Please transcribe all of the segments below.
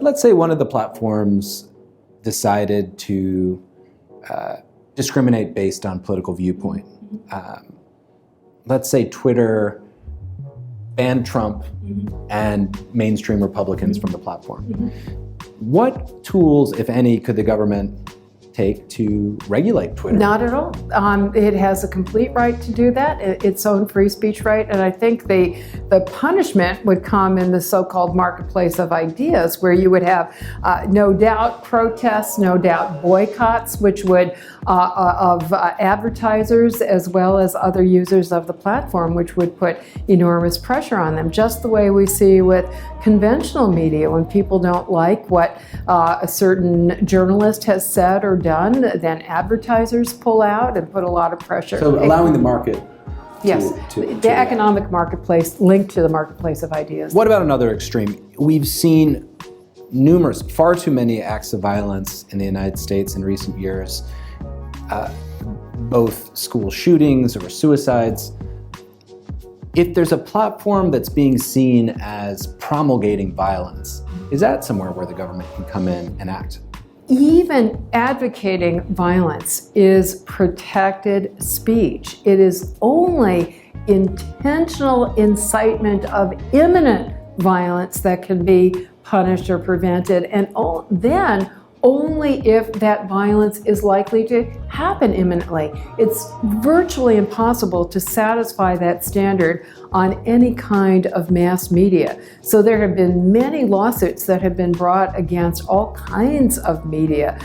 let's say one of the platforms decided to discriminate based on political viewpoint. Let's say Twitter banned Trump and mainstream Republicans from the platform. What tools, if any, could the government take to regulate Twitter? Not at all. It has a complete right to do that, its own free speech right, and I think the punishment would come in the so-called marketplace of ideas, where you would have no doubt protests, no doubt boycotts, which would of advertisers as well as other users of the platform, which would put enormous pressure on them, just the way we see with conventional media. When people don't like what a certain journalist has said or done, then advertisers pull out and put a lot of pressure. So allowing the market Yes, the economic marketplace linked to the marketplace of ideas. What about another extreme? We've seen far too many acts of violence in the United States in recent years, both school shootings or suicides. If there's a platform that's being seen as promulgating violence, is that somewhere where the government can come in and act? Even advocating violence is protected speech. It is only intentional incitement of imminent violence that can be punished or prevented, and then only if that violence is likely to happen imminently. It's virtually impossible to satisfy that standard on any kind of mass media. So there have been many lawsuits that have been brought against all kinds of media,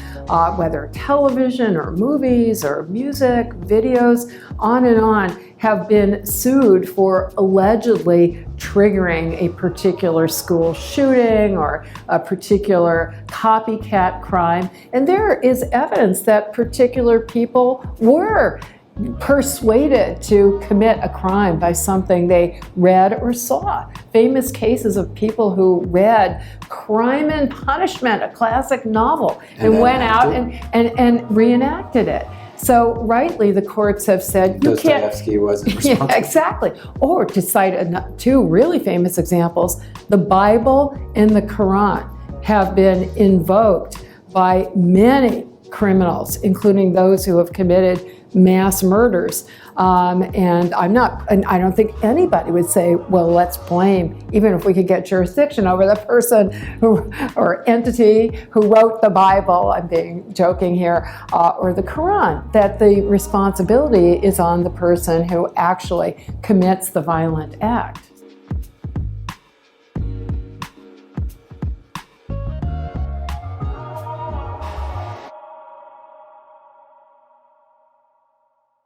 whether television or movies or music, videos, on and on, have been sued for allegedly triggering a particular school shooting or a particular copycat crime. And there is evidence that particular people were persuaded to commit a crime by something they read or saw. Famous cases of people who read Crime and Punishment, a classic novel, and went out and reenacted it. So rightly, the courts have said you can't. Dostoevsky wasn't responsible. Yeah, exactly. Or to cite two really famous examples, the Bible and the Quran have been invoked by many criminals, including those who have committed mass murders. And I don't think anybody would say, well, let's blame, even if we could get jurisdiction over the person or entity who wrote the Bible, I'm being joking here, or the Quran, that the responsibility is on the person who actually commits the violent act.